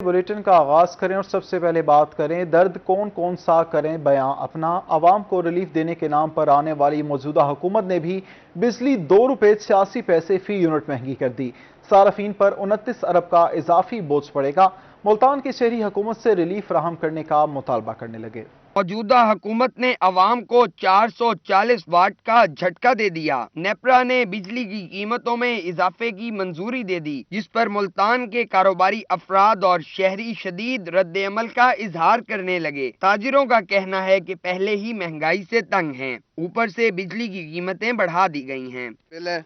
Bulletin का आगाज करें और सबसे पहले बात करें दर्द कौन कौन सा करें बयां अपना। आवाम को रिलीफ देने के नाम पर आने वाली मौजूदा हुकूमत ने भी बिजली ₹2.86 फी यूनिट महंगी कर दी। सार्फिन पर 29 अरब का इजाफी बोझ पड़ेगा। मुल्तान की शहरी हुकूमत से रिलीफ फराहम करने का मुतालबा करने लगे। मौजूदा हुकूमत ने अवाम को 440 वाट का झटका दे दिया। नेपरा ने बिजली की कीमतों में इजाफे की मंजूरी दे दी, जिस पर मुल्तान के कारोबारी अफराद और शहरी शदीद रद्द अमल का इजहार करने लगे। ताजिरों का कहना है कि पहले ही महंगाई से तंग हैं, ऊपर से बिजली की कीमतें बढ़ा दी गई हैं। बिल है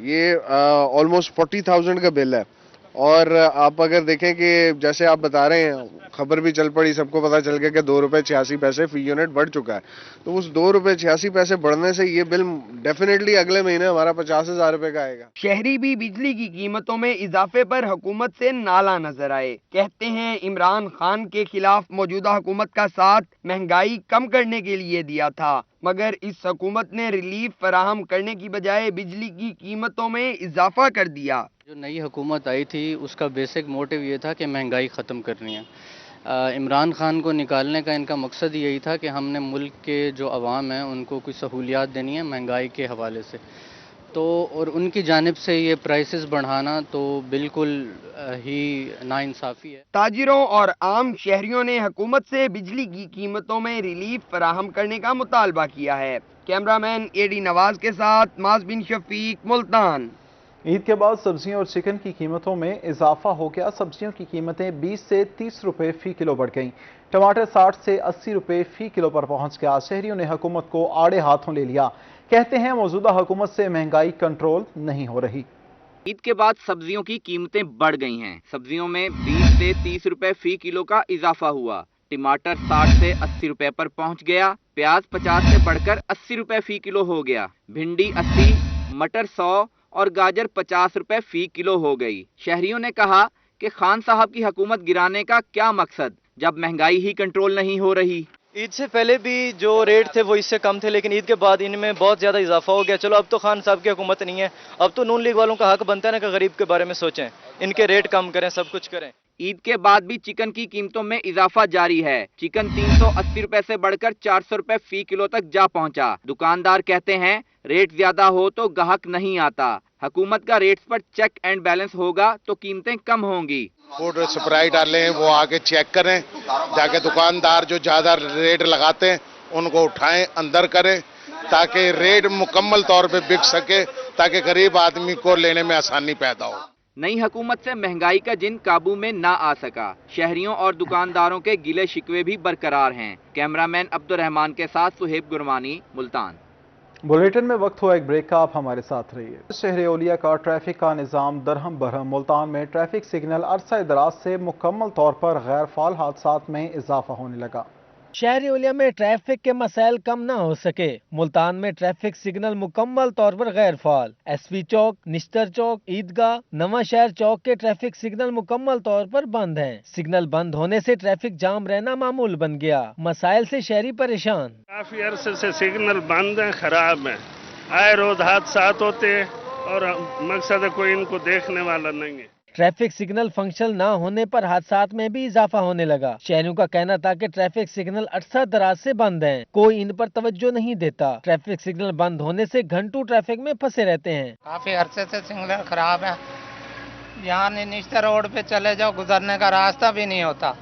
ये ऑलमोस्ट 40,000 का बिल है। और आप अगर देखें कि जैसे आप बता रहे हैं, खबर भी चल पड़ी, सबको पता चल गया कि ₹2.86 फी यूनिट बढ़ चुका है। तो उस ₹2.86 बढ़ने से ये बिल डेफिनेटली अगले महीने हमारा 50,000 रुपए का आएगा। शहरी भी बिजली की कीमतों में इजाफे पर हुकूमत से नाला नजर आए। कहते हैं इमरान खान के खिलाफ मौजूदा हुकूमत का साथ महंगाई कम करने के लिए दिया था, मगर इस हुकूमत ने रिलीफ फराहम करने की बजाय बिजली की कीमतों में इजाफा कर दिया। जो नई हुकूमत आई थी उसका बेसिक मोटिव ये था कि महंगाई ख़त्म करनी है। इमरान खान को निकालने का इनका मकसद यही था कि हमने मुल्क के जो अवाम हैं उनको कुछ सहूलियात देनी है महंगाई के हवाले से। तो और उनकी जानिब से ये प्राइसेस बढ़ाना तो बिल्कुल ही नाइंसाफ़ी है। ताजिरों और आम शहरियों ने हुकूमत से बिजली की कीमतों में रिलीफ फराहम करने का मुतालबा किया है। कैमरामैन एडी नवाज के साथ माज बिन शफीक, मुल्तान। ईद के बाद सब्जियों और चिकन की कीमतों में इजाफा हो गया। सब्जियों की कीमतें 20 से 30 रुपए फी किलो बढ़ गईं। टमाटर 60 से 80 रुपए फी किलो पर पहुंच गया। शहरियों ने हुकूमत को आड़े हाथों ले लिया। कहते हैं मौजूदा हुकूमत से महंगाई कंट्रोल नहीं हो रही। ईद के बाद सब्जियों की कीमतें बढ़ गई हैं। सब्जियों में 20 से 30 रुपए फी किलो का इजाफा हुआ। टमाटर 60 से 80 रुपए पर पहुंच गया। प्याज 50 से बढ़कर 80 रुपए फी किलो हो गया। भिंडी 80, मटर 100 और गाजर 50 रुपए फी किलो हो गई। शहरियों ने कहा कि खान साहब की हुकूमत गिराने का क्या मकसद, जब महंगाई ही कंट्रोल नहीं हो रही। ईद से पहले भी जो रेट थे वो इससे कम थे, लेकिन ईद के बाद इनमें बहुत ज़्यादा इजाफा हो गया। चलो अब तो खान साहब की हुकूमत नहीं है, अब तो नून लीग वालों का हक बनता है ना कि गरीब के बारे में सोचें, इनके रेट कम करें, सब कुछ करें। ईद के बाद भी चिकन की कीमतों में इजाफा जारी है। चिकन 380 रुपए से बढ़कर 400 रुपए फी किलो तक जा पहुंचा। दुकानदार कहते हैं रेट ज्यादा हो तो ग्राहक नहीं आता। हुकूमत का रेट्स पर चेक एंड बैलेंस होगा तो कीमतें कम होंगी। फूड सप्लाई डाले हैं, वो आके चेक करें, जाके दुकानदार जो ज्यादा रेट लगाते हैं उनको उठाएं, अंदर करें, ताकि रेट मुकम्मल तौर पे बिक सके, ताकि गरीब आदमी को लेने में आसानी पैदा हो। नई हुकूमत से महंगाई का जिन काबू में ना आ सका। शहरियों और दुकानदारों के गिले शिकवे भी बरकरार हैं। कैमरामैन अब्दुर्रहमान के साथ सुहेब गुरमानी, मुल्तान। बुलेटिन में वक्त हुआ एक ब्रेक का, आप हमारे साथ रहिए। शहर ओलिया का ट्रैफिक का निज़ाम दरहम बरहम। मुल्तान में ट्रैफिक सिग्नल अरसा दराज से मुकम्मल तौर पर गैर फाल हादसात में इजाफा होने लगा। शहरी ओलिया में ट्रैफिक के मसाइल कम न हो सके। मुल्तान में ट्रैफिक सिग्नल मुकम्मल तौर पर गैर फाल। एसपी चौक, निश्तर चौक, ईदगाह, नवा शहर चौक के ट्रैफिक सिग्नल मुकम्मल तौर पर बंद हैं। सिग्नल बंद होने से ट्रैफिक जाम रहना मामूल बन गया। मसाइल से शहरी परेशान। काफी अरसे से सिग्नल बंद है, खराब है, आए रोज हादसात होते हैं और मकसद है कोई इनको देखने वाला नहीं है। ट्रैफिक सिग्नल फंक्शनल न होने पर हादसात में भी इजाफा होने लगा। शहरियों का कहना था कि ट्रैफिक सिग्नल अरसा दराज से बंद हैं, कोई इन पर तवज्जो नहीं देता। ट्रैफिक सिग्नल बंद होने से घंटों ट्रैफिक में फंसे रहते हैं। काफी अरसे से सिग्नल खराब है। यहाँ निश्तर रोड पे चले जाओ, गुजरने का रास्ता भी नहीं होता।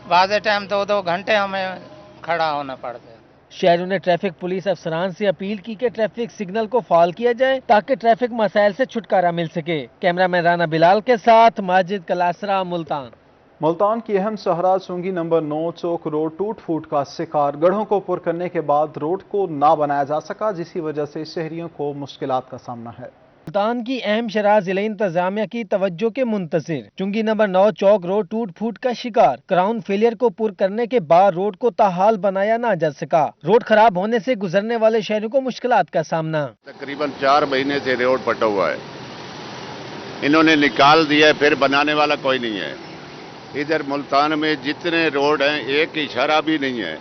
बाज़े टाइम 2-2 घंटे हमें खड़ा होना पड़ता है। शहरों ने ट्रैफिक पुलिस अफसरान से अपील की कि ट्रैफिक सिग्नल को फाल किया जाए ताकि ट्रैफिक मसाइल से छुटकारा मिल सके। कैमरामैन राना बिलाल के साथ माजिद कलासरा, मुल्तान। मुल्तान की अहम शहरा चुंगी नंबर 9 चौक रोड टूट फूट का शिकार। गढ़ों को पुर करने के बाद रोड को ना बनाया जा सका, जिसकी वजह से शहरियों को मुश्किलात का सामना है। मुल्तान की अहम शराह जिला इंतजामिया की तवज्जो के मुंतजिर। चुंगी नंबर 9 चौक रोड टूट फूट का शिकार। क्राउन फेलियर को पुर करने के बाद रोड को ताहाल बनाया ना जा सका। रोड खराब होने से गुजरने वाले शहरों को मुश्किलात का सामना। तकरीबन 4 महीने से रोड फटा हुआ है, इन्होंने निकाल दिया है, फिर बनाने वाला कोई नहीं है। इधर मुल्तान में जितने रोड हैं एक इशारा भी नहीं है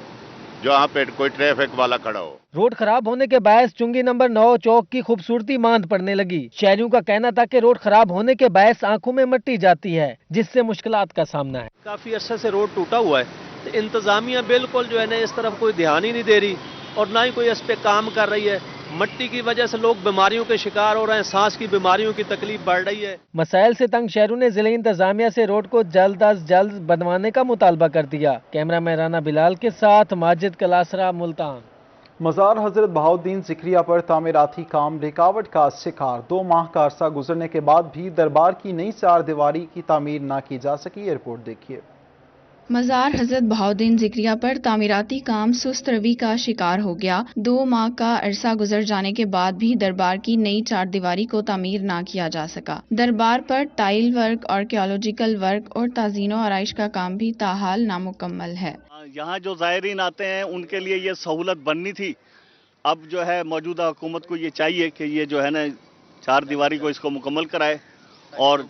जहाँ पे कोई ट्रैफिक वाला खड़ा हो। रोड खराब होने के बायस चुंगी नंबर 9 चौक की खूबसूरती मांद पड़ने लगी। शहरियों का कहना था कि रोड खराब होने के बायस आंखों में मिट्टी जाती है, जिससे मुश्किलात का सामना है। काफी अरसे से रोड टूटा हुआ है, तो इंतजामिया बिल्कुल जो है ना इस तरफ कोई ध्यान ही नहीं दे रही और ना ही कोई इस पे काम कर रही है। मिट्टी की वजह से लोग बीमारियों के शिकार हो रहे हैं, सांस की बीमारियों की तकलीफ बढ़ रही है। मसाइल से तंग शहरों ने जिले इंतजामिया से रोड को जल्द अज जल्द बनवाने का मुतालबा कर दिया। कैमरामैन राना बिलाल के साथ माजिद कलासरा, मुल्तान। मज़ार हजरत बहाउद्दीन ज़िक्रिया पर तामीराती काम रुकावट का शिकार। 2 माह का अरसा गुजरने के बाद भी दरबार की नई 4 दीवारी की तामीर ना की जा सकी। रिपोर्ट देखिए। मज़ार हज़रत बहाउद्दीन ज़िक्रिया पर तामीराती काम सुस्त रवि का शिकार हो गया। 2 माह का अरसा गुजर जाने के बाद भी दरबार की नई 4 दीवारी को तामीर ना किया जा सका। दरबार पर टाइल वर्क, आर्कियोलॉजिकल वर्क और ताज़ीनो आराइश का काम भी ताहाल नामुकम्मल है। यहाँ जो ज़ायरीन आते हैं उनके लिए ये सहूलत बननी थी। अब जो है मौजूदा हुकूमत को ये चाहिए कि ये जो है ना 4 दीवारी को इसको मुकम्मल कराए और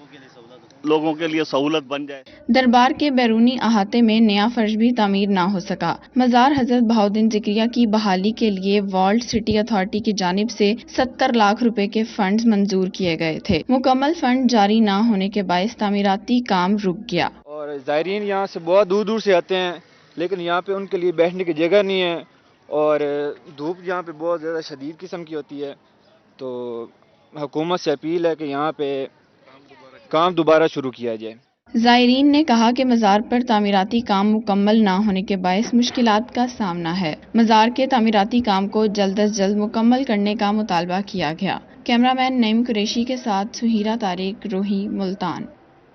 लोगों के लिए सहूलत बन जाए। दरबार के बैरूनी अहाते में नया फर्श भी तामीर ना हो सका। मज़ार हज़रत बहाउद्दीन ज़िक्रिया की बहाली के लिए वर्ल्ड सिटी अथॉरिटी की जानिब से 70 लाख रुपए के फंड्स मंजूर किए गए थे। मुकम्मल फंड जारी ना होने के बायस तामीराती काम रुक गया। और ज़ायरीन यहाँ से बहुत दूर दूर से आते हैं, लेकिन यहाँ पे उनके लिए बैठने की जगह नहीं है और धूप यहाँ पे बहुत ज़्यादा शदीद किस्म की होती है। तो हुकूमत से अपील है कि यहाँ पे काम दोबारा शुरू किया जाए। ज़ायरीन ने कहा कि मज़ार पर तामीराती काम मुकम्मल ना होने के बायस मुश्किलात का सामना है। मज़ार के तामीराती काम को जल्द अज जल्द मुकम्मल करने का मुतालबा किया गया। कैमरामैन नईम कुरैशी के साथ सुहीरा तारिक, रोही, मुल्तान।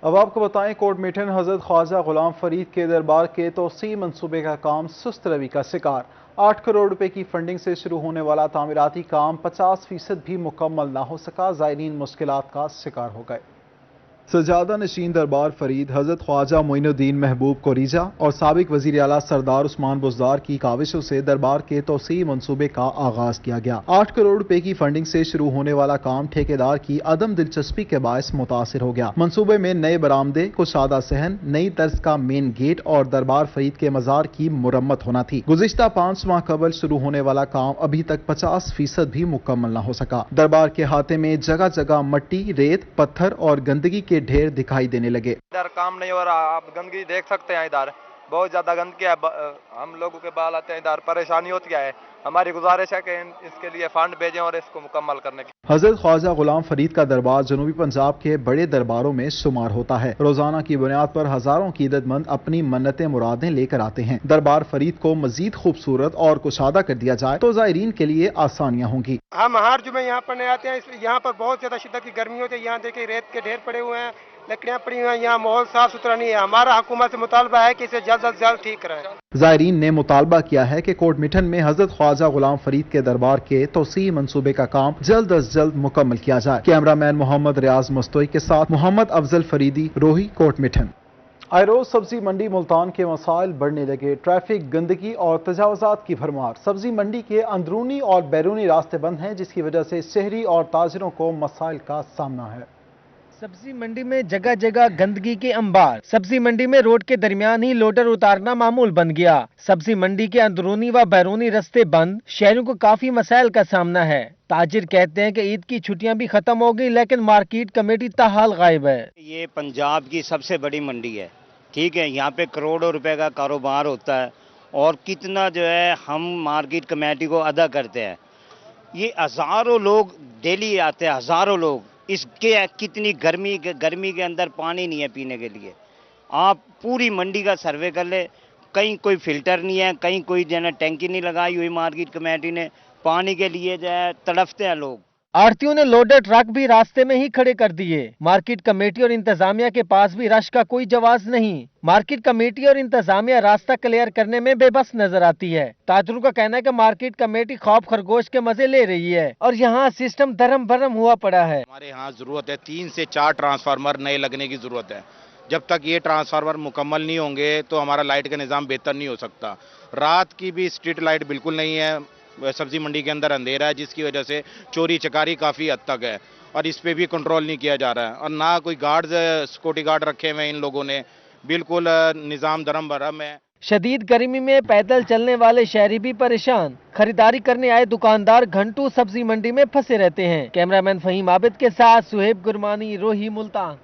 अब आपको बताएं, कोट मिठन हजरत ख्वाजा गुलाम फरीद के दरबार के तोसी मंसूबे का काम सुस्त रवि का शिकार। 8 करोड़ रुपए की फंडिंग से शुरू होने वाला तामीराती काम 50% भी मुकम्मल ना हो सका। ज़ायरीन मुश्किलात का शिकार हो गए। सजादा नशीन दरबार फरीद हजरत ख्वाजा मोइनुद्दीन महबूब कोरीजा और साबिक वजीर आला सरदार उस्मान बुज़दार की काविशों से दरबार के तोसी मंसूबे का आगाज किया गया। 8 करोड़ रुपए की फंडिंग से शुरू होने वाला काम ठेकेदार की अदम दिलचस्पी के बायस मुतासिर हो गया। मंसूबे में नए बरामदे, कुशादा सहन, नई तर्ज का मेन गेट और दरबार फरीद के मज़ार की मुरम्मत होना थी। गुज़िश्ता 5 माह कबल शुरू होने वाला काम अभी तक 50% भी मुकम्मल न हो सका। दरबार के हाथे में जगह जगह मट्टी, रेत, पत्थर और गंदगी के ढेर दिखाई देने लगे। इधर काम नहीं हो रहा, आप गंदगी देख सकते हैं। इधर बहुत ज्यादा गंदगी है, हम लोगों के बाल आते हैं, इधर परेशानी होती है। हमारी गुजारिश है कि इसके लिए फंड भेजें और इसको मुकम्मल करने की। हजरत ख्वाजा गुलाम फरीद का दरबार जनूबी पंजाब के बड़े दरबारों में शुमार होता है। रोजाना की बुनियाद पर हजारों कीदतमंद अपनी मन्नतें मुरादें लेकर आते हैं। दरबार फरीद को मजीद खूबसूरत और कुशादा कर दिया जाए तो ज़ायरीन के लिए आसानियाँ होंगी। हम हर जुमे यहाँ पढ़ने आते हैं। यहाँ पर बहुत ज्यादा शिद्दत की गर्मी होती है। यहाँ देखिए रेत के ढेर पड़े हुए हैं, लकड़ियाँ पड़ी हुई हैं, यहाँ माहौल साफ सुथरा नहीं है। हमारा हुकूमत से मुतालबा है कि इसे जल्द से जल्द ठीक कराएं। ज़ायरीन ने मुतालबा किया है कि कोट मिठन में हजरत ख्वाजा गुलाम फरीद के दरबार के तोसी मंसूबे का काम जल्द अज जल्द मुकम्मल किया जाए। कैमरामैन मोहम्मद रियाज मुस्तोई के साथ मोहम्मद अफजल फरीदी, रोही, कोट मिठन। आए रोज सब्जी मंडी मुल्तान के मसाइल बढ़ने लगे। ट्रैफिक, गंदगी और तजावजात की भरमार। सब्जी मंडी के अंदरूनी और बैरूनी रास्ते बंद हैं, जिसकी वजह से शहरी और ताजिरों को मसाइल का सामना है। सब्जी मंडी में जगह जगह गंदगी के अंबार। सब्जी मंडी में रोड के दरमियान ही लोडर उतारना मामूल बन गया। सब्जी मंडी के अंदरूनी व बैरूनी रास्ते बंद, शहरों को काफी मसाइल का सामना है। ताजिर कहते हैं कि ईद की छुट्टियां भी खत्म हो गई, लेकिन मार्केट कमेटी ताहाल गायब है। ये पंजाब की सबसे बड़ी मंडी है, ठीक है। यहाँ पे करोड़ों रुपए का कारोबार होता है और कितना जो है हम मार्केट कमेटी को अदा करते हैं। ये हजारों लोग डेली आते हैं, हजारों लोग। इसके कितनी गर्मी के अंदर पानी नहीं है पीने के लिए। आप पूरी मंडी का सर्वे कर ले, कहीं कोई फिल्टर नहीं है, कहीं कोई जो है टैंकी नहीं लगाई हुई मार्केट कमेटी ने। पानी के लिए जो है तड़फते हैं लोग। आड़तियों ने लोडर ट्रक भी रास्ते में ही खड़े कर दिए। मार्केट कमेटी और इंतजामिया के पास भी रश का कोई जवाब नहीं। मार्केट कमेटी और इंतजामिया रास्ता क्लियर करने में बेबस नजर आती है। ताजरों का कहना है कि मार्केट कमेटी खौफ खरगोश के मजे ले रही है और यहाँ सिस्टम धर्म भरम हुआ पड़ा है। हमारे यहाँ जरूरत है 3 से 4 ट्रांसफार्मर नए लगने की जरूरत है। जब तक ये ट्रांसफार्मर मुकम्मल नहीं होंगे तो हमारा लाइट का निज़ाम बेहतर नहीं हो सकता। रात की भी स्ट्रीट लाइट बिल्कुल नहीं है। सब्जी मंडी के अंदर अंधेरा है, जिसकी वजह से चोरी चकारी काफ़ी हद तक है और इस पे भी कंट्रोल नहीं किया जा रहा है। और ना कोई गार्ड्स, सिक्योरिटी गार्ड रखे हुए इन लोगों ने। बिल्कुल निज़ाम धर्म भरम है। शदीद गर्मी में पैदल चलने वाले शहरी भी परेशान। खरीदारी करने आए दुकानदार घंटों सब्जी मंडी में फंसे रहते हैं। कैमरामैन फहीम आबिद के साथ सुहेब गुरमानी, रोही, मुल्तान।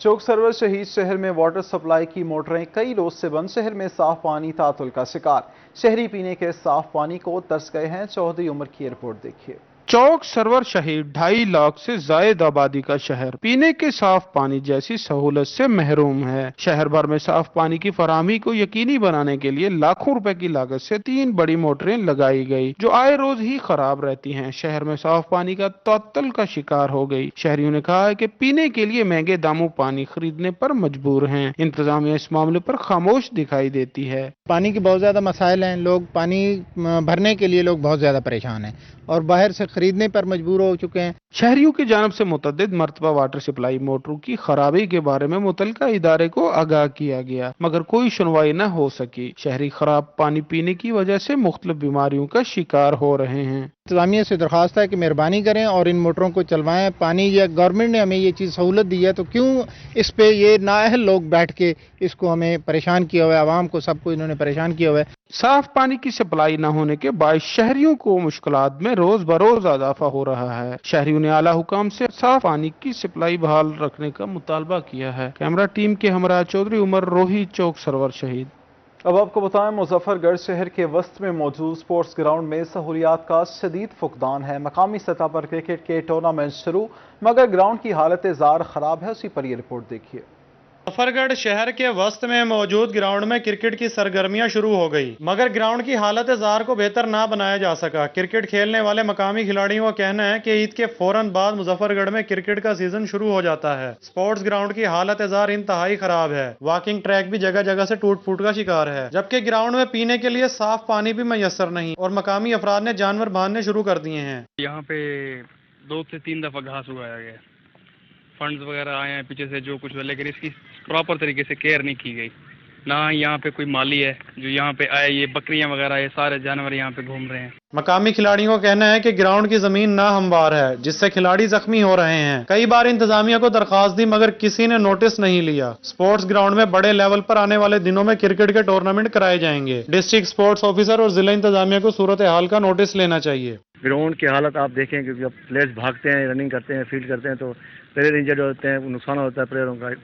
चौक सरवर शहीद शहर में वाटर सप्लाई की मोटरें कई रोज से बंद, शहर में साफ पानी तातुल का शिकार। शहरी पीने के साफ पानी को तरस गए हैं। चौधरी उमर की रिपोर्ट देखिए। चौक सरवर शहीद 2.5 लाख से जायद आबादी का शहर पीने के साफ पानी जैसी सहूलत से महरूम है। शहर भर में साफ पानी की फराहमी को यकीनी बनाने के लिए लाखों रुपए की लागत से 3 बड़ी मोटरें लगाई गई, जो आए रोज ही खराब रहती हैं। शहर में साफ पानी का तातुल का शिकार हो गई। शहरियों ने कहा है कि पीने के लिए महंगे दामों पानी खरीदने पर मजबूर हैं। इंतजामिया इस मामले पर खामोश दिखाई देती है। पानी के बहुत ज्यादा मसाइल हैं, लोग पानी भरने के लिए लोग बहुत ज्यादा परेशान हैं और बाहर से खरीदने पर मजबूर हो चुके हैं। शहरियों की जानब से मुतअद्दिद मरतबा वाटर सप्लाई मोटरों की खराबी के बारे में मुतलका इदारे को आगाह किया गया, मगर कोई सुनवाई न हो सकी। शहरी खराब पानी पीने की वजह से मुख्तलिफ बीमारियों का शिकार हो रहे हैं। इंतजामिया से दरख्वास्त है कि मेहरबानी करें और इन मोटरों को चलवाएं। पानी या गवर्नमेंट ने हमें ये चीज़ सहूलत दी है, तो क्यों इस पे ये नाअहल लोग बैठ के इसको हमें परेशान किया हुआ है, आवाम को सबको इन्होंने परेशान किया हुआ है। साफ पानी की सप्लाई न होने के बायस शहरियों को मुश्किलात में रोज बरोज इजाफा हो रहा है। शहरियों ने आला हुकाम से साफ पानी की सप्लाई बहाल रखने का मुतालबा किया है। कैमरा टीम के हमरा चौधरी उमर, रोही, चौक सरवर शहीद। अब आपको बताएं, मुजफ्फरगढ़ शहर के वस्त में मौजूद स्पोर्ट्स ग्राउंड में सहूलियात का शदीद फुकदान है। मकामी सतह पर क्रिकेट के टूर्नामेंट शुरू, मगर ग्राउंड की हालत जार खराब है। उसी पर ये रिपोर्ट देखिए। मुजफ्फरगढ़ शहर के वस्त में मौजूद ग्राउंड में क्रिकेट की सरगर्मियां शुरू हो गई, मगर ग्राउंड की हालत जार को बेहतर ना बनाया जा सका। क्रिकेट खेलने वाले मकामी खिलाड़ियों का कहना है कि ईद के फौरन बाद मुजफ्फरगढ़ में क्रिकेट का सीजन शुरू हो जाता है। स्पोर्ट्स ग्राउंड की हालत जार इंतहाई खराब है। वॉकिंग ट्रैक भी जगह जगह से टूट फूट का शिकार है, जबकि ग्राउंड में पीने के लिए साफ पानी भी मैसर नहीं और मकामी अफराद ने जानवर बांधने शुरू कर दिए हैं। यहाँ पे 2 से 3 दफा घास उगाया गया, फंड्स वगैरह आए हैं पीछे से जो कुछ, लेकिन इसकी प्रॉपर तरीके से केयर नहीं की गई। ना यहाँ पे कोई माली है जो यहाँ पे आए, ये बकरियां वगैरह, ये सारे जानवर यहाँ पे घूम रहे हैं। मकामी खिलाड़ियों का कहना है कि ग्राउंड की जमीन ना हमवार है, जिससे खिलाड़ी जख्मी हो रहे हैं। कई बार इंतजामिया को दरखास्त दी, मगर किसी ने नोटिस नहीं लिया। स्पोर्ट्स ग्राउंड में बड़े लेवल पर आने वाले दिनों में क्रिकेट के टूर्नामेंट कराए जाएंगे। डिस्ट्रिक्ट स्पोर्ट्स ऑफिसर और जिला इंतजामिया को सूरत हाल का नोटिस लेना चाहिए। ग्राउंड की हालत आप देखें, क्योंकि जब प्लेयर्स भागते हैं, रनिंग करते हैं, फील्ड करते हैं, तो प्लेयर इंजर्ड होते हैं, नुकसान होता है प्लेयरों का।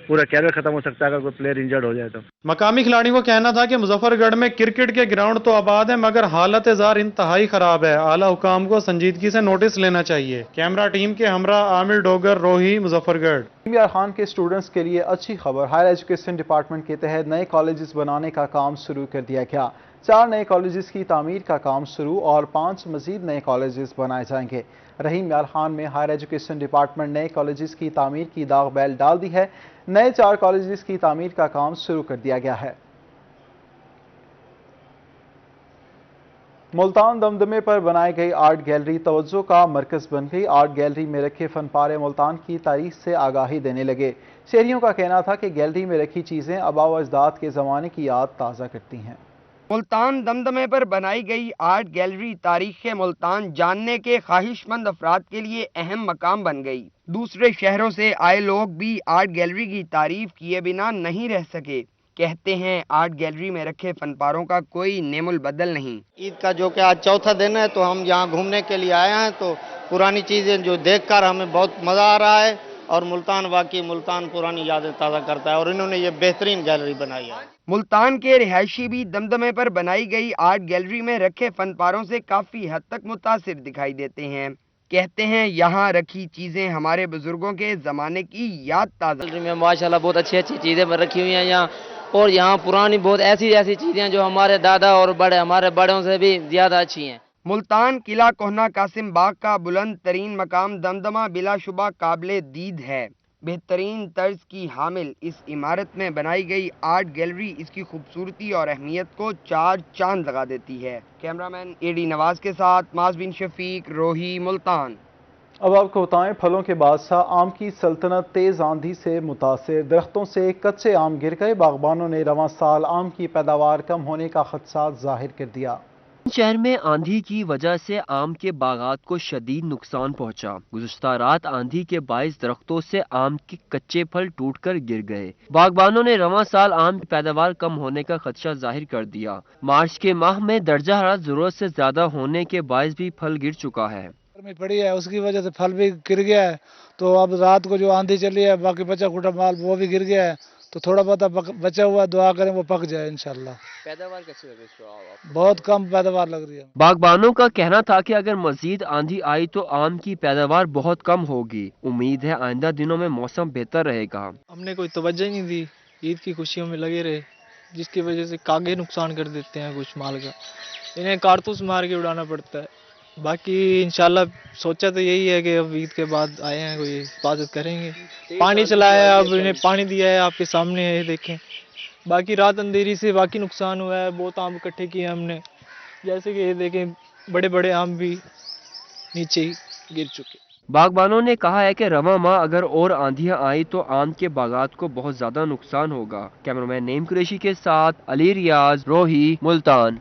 पूरा कैरियर खत्म हो सकता है अगर कोई प्लेयर इंजर्ड हो जाए तो। मकामी खिलाड़ियों को कहना था कि मुजफ्फरगढ़ में क्रिकेट के ग्राउंड तो आबाद है, मगर हालत जार इंतहाई खराब है। आला हुकाम को संजीदगी से नोटिस लेना चाहिए। कैमरा टीम के हमरा आमिर डोगर, रोही, मुजफ्फरगढ़। इमरान खान के स्टूडेंट्स के लिए अच्छी खबर, हायर एजुकेशन डिपार्टमेंट के तहत नए कॉलेजेस बनाने का काम शुरू कर दिया गया। 4 नए कॉलेजेस की तामीर का काम शुरू और 5 मजीद नए कॉलेजेस बनाए जाएंगे। रहीम यार खान में हायर एजुकेशन डिपार्टमेंट नए कॉलेजेस की तामीर की दाग बैल डाल दी है। नए 4 कॉलेजेस की तामीर का काम शुरू कर दिया गया है। मुल्तान दमदमे पर बनाई गई आर्ट गैलरी तवज्जो का मरकज बन गई। आर्ट गैलरी में रखे फनपारे मुल्तान की तारीख से आगाही देने लगे। शहरियों का कहना था कि गैलरी में रखी चीजें आबा व अजदाद के जमाने की याद ताज़ा करती हैं। मुल्तान दमदमे पर बनाई गई आर्ट गैलरी तारीख़ मुल्तान जानने के ख्वाहिशमंद अफराद के लिए अहम मकाम बन गई। दूसरे शहरों से आए लोग भी आर्ट गैलरी की तारीफ किए बिना नहीं रह सके। कहते हैं आर्ट गैलरी में रखे फनपारों का कोई नेमुल बदल नहीं। ईद का जो कि आज चौथा दिन है, तो हम यहाँ घूमने के लिए आए हैं, तो पुरानी चीज़ें जो देखकर हमें बहुत मज़ा आ रहा है और मुल्तान वाकई मुल्तान पुरानी यादें ताज़ा करता है और इन्होंने ये बेहतरीन गैलरी बनाई है। मुल्तान के रिहायशी भी दमदमे पर बनाई गई आर्ट गैलरी में रखे फनपारों से काफ़ी हद तक मुतासिर दिखाई देते हैं। कहते हैं यहाँ रखी चीज़ें हमारे बुजुर्गों के ज़माने की याद ताज़ा। गैलरी में माशाल्लाह बहुत अच्छी अच्छी चीज़ें रखी हुई हैं यहाँ, और यहाँ पुरानी बहुत ऐसी ऐसी चीज़ें जो हमारे दादा और हमारे बड़ों से भी ज़्यादा अच्छी हैं। मुल्तान किला कोहना कासिम बाग का बुलंद तरीन मकाम दमदमा बिलाशुबा काबिले दीद है। बेहतरीन तर्ज की हामिल इस इमारत में बनाई गई आर्ट गैलरी इसकी खूबसूरती और अहमियत को 4 चांद लगा देती है। कैमरामैन एडी नवाज के साथ माज बिन शफीक, रोही, मुल्तान। अब आपको बताएं, फलों के बादशाह आम की सल्तनत तेज आंधी से मुतासिर, दरख्तों से कच्चे आम गिर गए। बागबानों ने रवां साल आम की पैदावार कम होने का खदशा जाहिर कर दिया। شہر میں آندھی کی وجہ سے آم کے باغات کو شدید نقصان پہنچا۔ گزشتہ رات آندھی کے باعث درختوں سے آم کے کچے پھل ٹوٹ کر گر گئے۔ باغبانوں نے رواں سال آم کی پیداوار کم ہونے کا خدشہ ظاہر کر دیا۔ مارچ کے ماہ میں درجہ حرارت ضرورت سے زیادہ ہونے کے باعث بھی پھل گر چکا ہے۔ میں پڑی ہے اس کی وجہ سے پھل بھی گر گیا ہے، تو اب رات کو جو آندھی چلی ہے باقی بچا کھوٹا مال وہ بھی گر گیا ہے، تو تھوڑا بہت بچا ہوا دعا کریں وہ پک جائے انشاءاللہ۔ پیداوار کیسے لگ رہی ہے؟ بہت کم پیداوار لگ رہی ہے۔ باغبانوں کا کہنا تھا کہ اگر مزید آندھی آئی تو آم کی پیداوار بہت کم ہوگی۔ امید ہے آئندہ دنوں میں موسم بہتر رہے گا۔ ہم نے کوئی توجہ ہی نہیں دی، عید کی خوشیوں میں لگے رہے، جس کی وجہ سے کاغے نقصان کر دیتے ہیں کچھ مال کا، انہیں کارتوس مار کے اڑانا پڑتا ہے۔ باقی انشاءاللہ سوچا تو یہی ہے کہ اب عید کے بعد آئے ہیں کوئی حفاظت کریں گے۔ پانی چلایا ہے، اب انہیں پانی دیا ہے، آپ کے سامنے ہے دیکھیں۔ باقی رات اندھیری سے باقی نقصان ہوا ہے، بہت آم اکٹھے کیے ہم نے، جیسے کہ یہ دیکھیں بڑے بڑے آم بھی نیچے ہی گر چکے۔ باغبانوں نے کہا ہے کہ رواں ماہ اگر اور آندھیاں آئی تو آم کے باغات کو بہت زیادہ نقصان ہوگا۔ کیمرہ مین نعیم قریشی کے ساتھ علی ریاض، روہی، ملتان۔